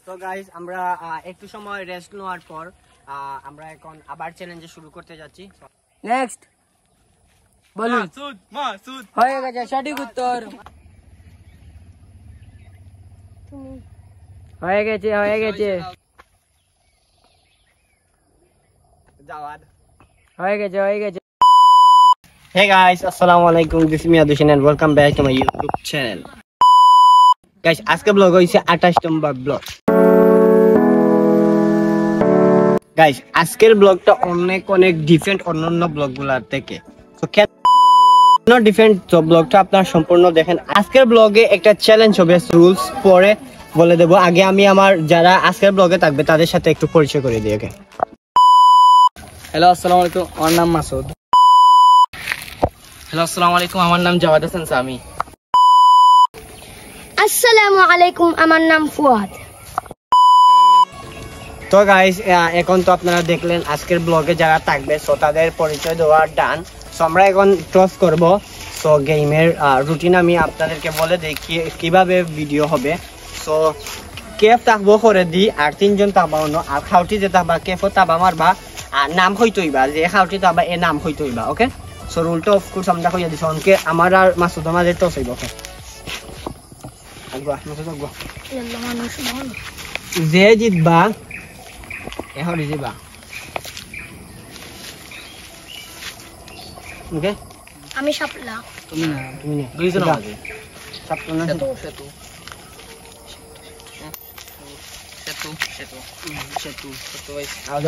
তো গাইস আমরা একটু সময় রেস্ট নেওয়ার পর আমরা এখন আবার চ্যালেঞ্জ শুরু করতে যাচ্ছি। নেক্সট বলুন। মাসুদ হয়ে গেছে সঠিক উত্তর। হয়ে গেছে জাওয়াদ হয়ে গেছে। Hey guys, assalamu alaikum. This is me Adushin and welcome back to my YouTube channel. Guys, আজকে ব্লগ হইছে 28 নম্বর ব্লগ। Guys, আজকের ব্লগটা অনেক ডিফারেন্ট অন্যান্য ব্লগগুলোর থেকে। তো কেন ডিফারেন্ট তো ব্লগটা আপনারা সম্পূর্ণ দেখেন। আজকের ব্লগে একটা চ্যালেঞ্জ হবে, রুলস পরে বলে দেব। আগে আমি আমার যারা আজকের ব্লগে থাকবে তাদের সাথে একটু পরিচয় করে দিই। ওকে, হ্যালো আসসালামু আলাইকুম, আমার নাম মাসুদ। হ্যালো আসসালামু আলাইকুম, আমার নাম জাওয়াদ হাসান সামি। আসসালামু আলাইকুম, আমার নাম ফুয়াদ। তো গাইস এখন তো আপনারা দেখলেন আজকের ব্লগে যারা থাকবে সো তাদের পরিচয় দেওয়া ডান। সো আমরা এখন টস করব। সো গেমের রুটিন আমি আপনাদেরকে বলে দিই কিভাবে ভিডিও হবে। সো কেফ থাকবো করে দি আর তিনজন থাকবা অন্য আর খাউটি যে থাকবা কেফও থাকবা মারবা আর নাম হইতইবা যে খাউটি থাকবা এ নাম হইতইবা। ওকে, সো রুলটা অফ কোর্স আমরা কইয়া দিছি অনকে আমার আর মাসুদ আমাদের টস হইব। ওকে, আগবা মাসুদ আগবা যে জিতবা এখন দিবা। ওকে, আমি শাপলা। তুমি না দুইজন আছে শাপলা না সেতু আও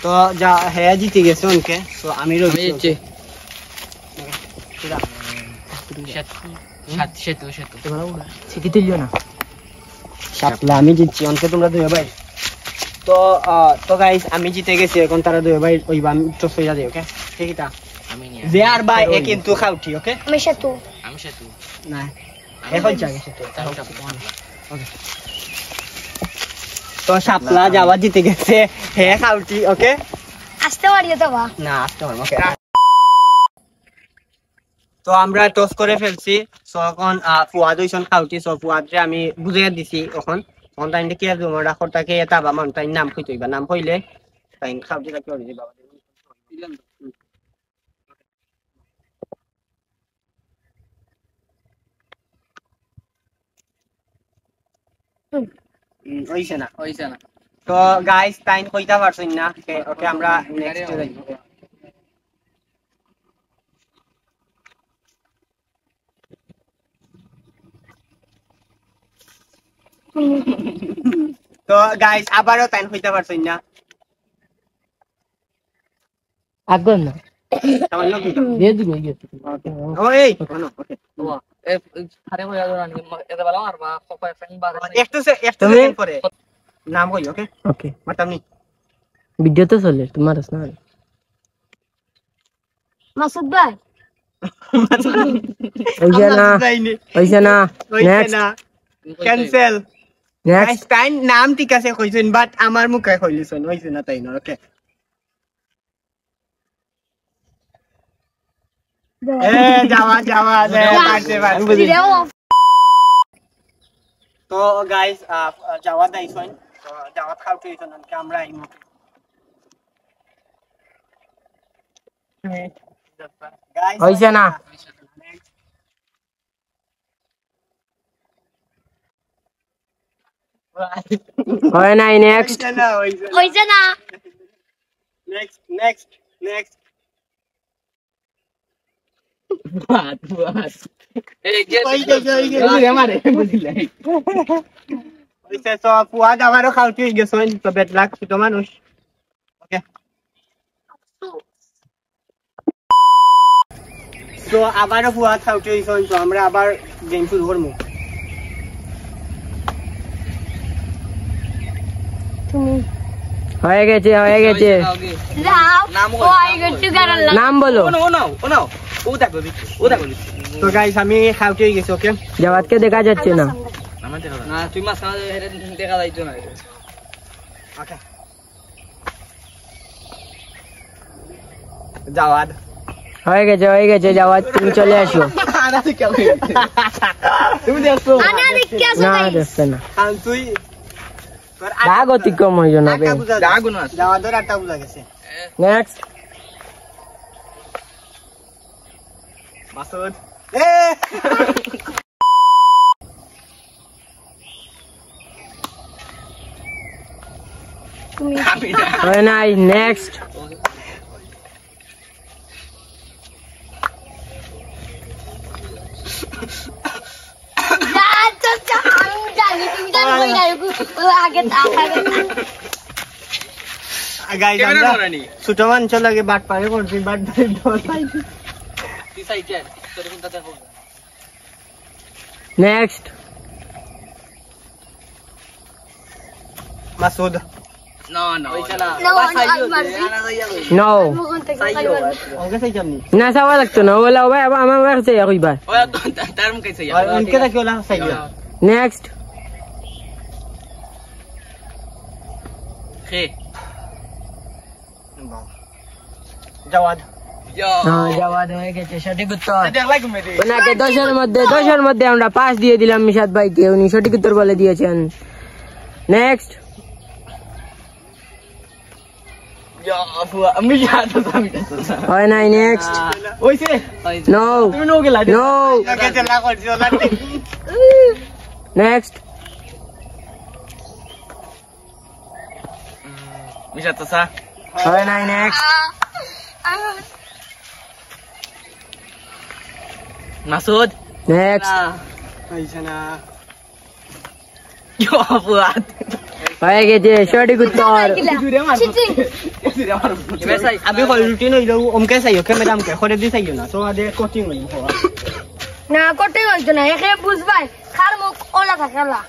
তো যা হ্যাঁ জিতে গেছে অনকে। সো আমি রয়েছি শাপলা আমি জিতছি অনকে তোমরা দুই ভাই। তো গাইস আমি জিতে গেছি এখন তারা দুই ভাই ওইবা আমি তো সইয়া দেই। ওকে, ঠিক আছে আমি নিয়ে যে আর ভাই এ কিন্তু খাউটি। ওকে, আমি সেতু না এখন চাই সেতু। ওকে, তো শাপলা যাওয়া জিতে গেছে হে খাউটি। ওকে, আসতে পারিয়ে দেবা না আসতে পারবো। ওকে, তো আমরা টস করে ফেলছি। সো এখন ফুয়াদ হইছন খাউটি। সো ফুয়াদরে আমি বুঝাইয়া দিছি এখন অনলাইনে কি আছে তোমার রাখরটাকে এটা বা মনটাই নাম কইতইবা নাম কইলে তাই খাউটিটা কি হইছে বাবা দিলাম। হইছে না তো গাইস টাইম কইতা পারছই না। ওকে আমরা নেক্সট যাই। তো গাইস আবারও টাইম কইতা পারছই না। আগন না সামান্য কইতা দিয়ে দিই গিয়ে। ওই ওকে এ আরে কই আগন আনি এটা বলা আর বা কয় ফ্রেন্ড বাদ একটু সেকেন্ড পরে নাম কই। ওকে ওকে মাতাম নি ভিডিও তো চলে তোমার আছে না মাসুদ ভাই। হইছে না next cancel. Guys next time নাম ঠিক আছে কইছেন বাট আমার মুখে কইলিছেন হইছে না তাই না। ওকে, যাওয়া তো গাইস যাওয়া দাইছেন। তো যাওয়া খাউতে হইছেন কি আমরা এই মুখে গাইস হইছে না হয় নাই। নেক্সট হইছে না নেক্সট ফুয়াদ আমারও খাউটি হয়ে গেছেন। তো বেড লাক ছোট মানুষ। ওকে, তো আবারও ফুয়াদ খাউটি হয়েছেন। তো আমরা আবার গেম শুরু করবো। হয়ে গেছে নাম বলো। তো গাইস আমি খাউটি হয়ে গেছি। ওকে, জাওয়াদকে দেখা যাচ্ছে না। তুই মাছ দেখা যাইতো না। ওকে, জাওয়াদ হয়ে গেছে জাওয়াদ তুমি চলে আসো। তুমি দেখছো আনা দেখতে আসো না গাইস। দেখতে না তুই রাগ অতিক্রম হইল না বে যাওয়া ধরে 8টা বুঝা গেছে নেক্সট মাসুদ তুমি হয় নাই নেক্সট আমি জানি তুমি জানো কই না আগে গাইস আমরা ছোট মানুষ লাগে বাট পারে করছি but next Masud no no okay সেই জানি না সাওয়া লাগতো না ওলা ভাই আমার কাছে কইবা उनके तक वाला सही है নেক্সট जवाद হ্যাঁ জবাব হয়ে গেছে সঠিক উত্তর ওনাকে 10 এর মধ্যে আমরা 5 দিয়ে দিলাম মিশাদ ভাইকে উনি সঠিক উত্তর বলে দিয়েছেন নেক্সট হয় নাই নেক্সট নো নো लगे चला कर जो लड़ते নেক্সট হয় নাই নেক্সট Masud. নেক্সট ऐसा ना Yo buat. হয়ে গেছে সঠিক উত্তর अभी कोई रूटीन हो जाओ हम कैसे हो के मैडम के खोले दी सही हो ना तो आधे कोचिंग हो जाओ না করতে হইতো না একে বুঝবাই খার মুখ ওলা থাকালা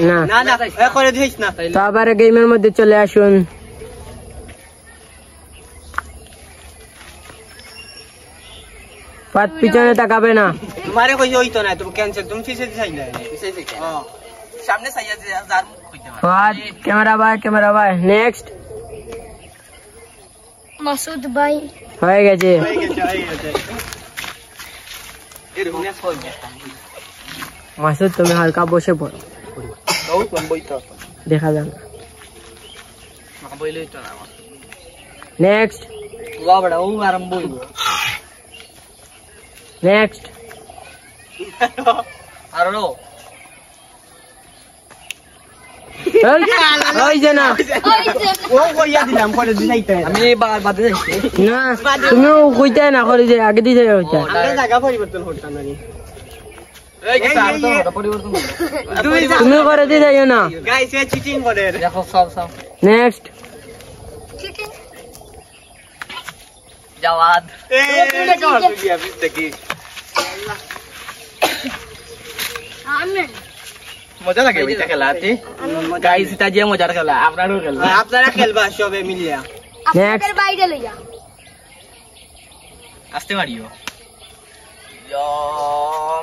না ना ना ए खोले दी ना তো আবার গেমের মধ্যে চলে আসুন পাত পিছনে তাকাবে না तुम्हारे कोई होई तो ना तुम कैंसिल तुम फिर से सही है हां Saamne saya jar khujte hai. পাত ক্যামেরা ভাই নেক্সট মাসুদ ভাই হয়ে গেছে মাসুদ তুমি হালকা বসে পড়ো দেখা যান Boile to na. Next Wa bada o aram boilo. Next Arlo. ওই যে না वो कोई याद दिलाम खोले दी सही है Ami bade jaise. না তুমিও কইতে না করে যে আগে দিতে হইতা আমরা জায়গা পরিবর্তন হতো না Ei ke sar to hoda poriborton. তুমি করে দিতে যাও না गाइस ये चीटिंग করে Dekho sab. Next Jawad. ए amen Moja lage bita khela ati. Guys এটা যে মজার খেলা আপনারও খেলা. আপনারা খেলবা সবে মিলিয়া আপনাদের বাইরে লইয়া আসতে পারিও. Yo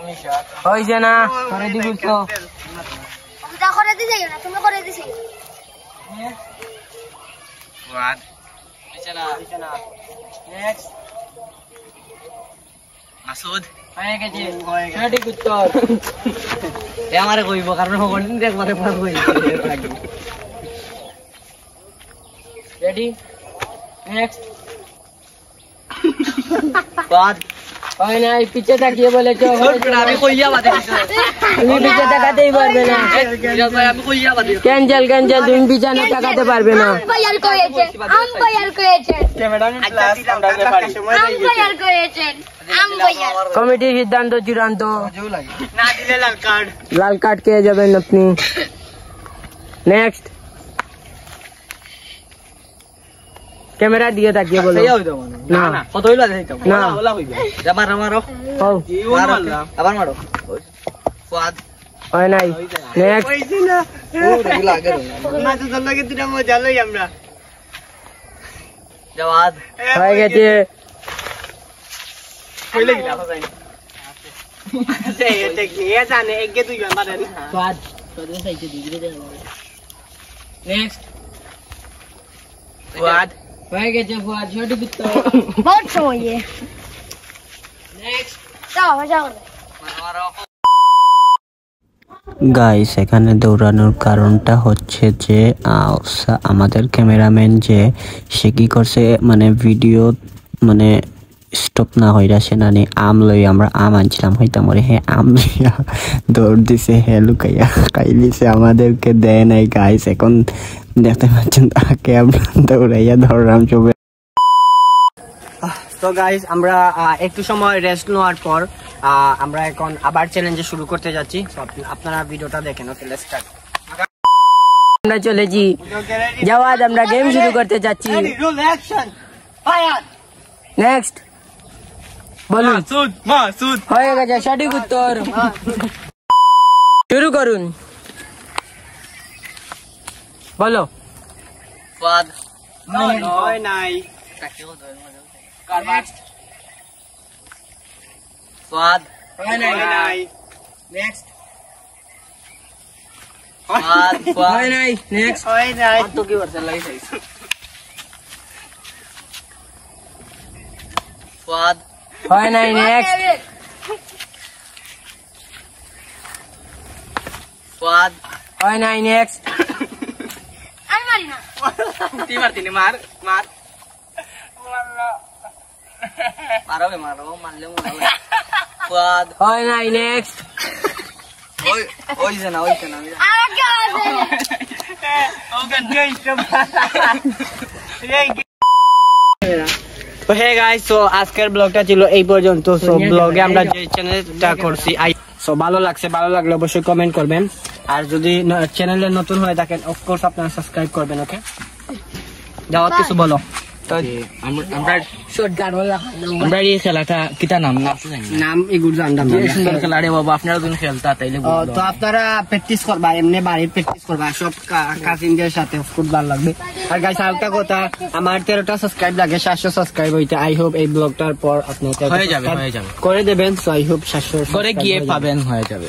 Misha. ওই যে না করে দিব তো পূজা করে দি যাইও না তুমি করে দিছি What? Next Masud. হয়ে গেছে সঠিক উত্তর এ আমারে কইব কারণ হগদিন একবারে পাস হই লাগে. রেডি নেক্সট বাদ. হয় না পিছে তাকিয়ে বলেছো আমি কইয়া বাদে দিছি. তুমি পিছে তাকাতেই পারবে না আমি কইয়া বাদে. ক্যান্সেল তুমি পিছনে তাকাতে পারবে না আম্পায়ার করেছে कैमरा में प्लस আমরা পারি সময় আম্পায়ার করেছেন আম্পায়ার কমিটির সিদ্ধান্ত চূড়ান্ত না দিলে লাল কার্ড লাল কার্ড কে যাবেন আপনি নেক্সট ক্যামেরা দিয়ে তাকিয়ে বলো সেই হইতো মানে. না কত হইলো দেখাইতাম. না ওলা হইবে. যাবার মারো. হও আবার মারো. ফাদ. হয় নাই নেক্সট কইছি না ও রে লাগে রে. না তো লাগে দিনা মজা লই আমরা জওয়াদ. হয়ে গেছে কইলে গিলা হবে সে এটা কি এ জানে এক গে দুই জন বারে ফাদ তোদের সাইতে দিবি দে নেক্সট ফাদ. হয়ে গেছে ফাদ সঠিক উত্তর বহুত সময় নেক্সট যাও যাও মারো. গাইস এখানে দৌড়ানোর কারণটা হচ্ছে যে আমাদের ক্যামেরাম্যান যে সে কি করছে মানে ভিডিও মানে স্টপ না হইরা সে নানি আম লই আমরা আম আনছিলাম হইতাম মরে হ্যাঁ আম লইয়া দৌড় দিছে হ্যাঁ লুকাইয়া খাইলিছে আমাদেরকে দেয় নাই গাইস এখন দেখতে পাচ্ছেন তাকে আমরা দৌড়াইয়া ধরলাম চবে। তো গাইস আমরা একটু সময় রেস্ট নেওয়ার পর আমরা এখন আবার চ্যালেঞ্জ শুরু করতে যাচ্ছি। আপনারা ভিডিওটা দেখেন। Okay let's start. আমরা চলেছি জাওয়াদ, আমরা গেম শুরু করতে যাচ্ছি। Rule action fire. নেক্সট বলুন। মাসুদ হয়ে গেছে সঠিক উত্তর। শুরু করুন, বলো। ফাদ নয় নাই নেক্সট ফাদ নাই নেক্সট ফাদ হয় নাই। নেক্সট হয় নাই তো কি করতে লাগি ফাদ হয় নাই। নেক্সট ফাদ হয় নাই। নেক্সট আমি মারি না। তুই মারতিনি মার মার মারবে মারলে মরবে ফাদ হয় নাই। নেক্সট ওই যে না আর কি আছে? তো হে গাইস, সো আজকের ব্লগটা ছিল এই পর্যন্ত। সো ব্লগে আমরা যে চ্যানেলটা করছি সো ভালো লাগলে অবশ্যই কমেন্ট করবেন। আর যদি চ্যানেলে নতুন হয়ে থাকেন অফকোর্স আপনারা সাবস্ক্রাইব করবেন। ওকে যাওয়াত কিছু বলো। তো আমরা শর্ট গান বলা আমরা এই খেলাটা কিটা নাম নাম এগুলো জানতাম না। সুন্দর খেলা রে বাবা, আপনারা যখন খেলতা তাইলে তো আপনারা প্র্যাকটিস করবা, এমনি বাড়ির প্র্যাকটিস করবা সব কাজিনদের সাথে, ফুটবল লাগবে। আর গাইস আরেকটা কথা, আমার 13টা সাবস্ক্রাইব লাগে 700 সাবস্ক্রাইব হইতে। আই হোপ এই ব্লগটার পর আপনারা হয়ে যাবে করে দেবেন। সো আই হোপ 700 করে গিয়ে পাবেন, হয়ে যাবে।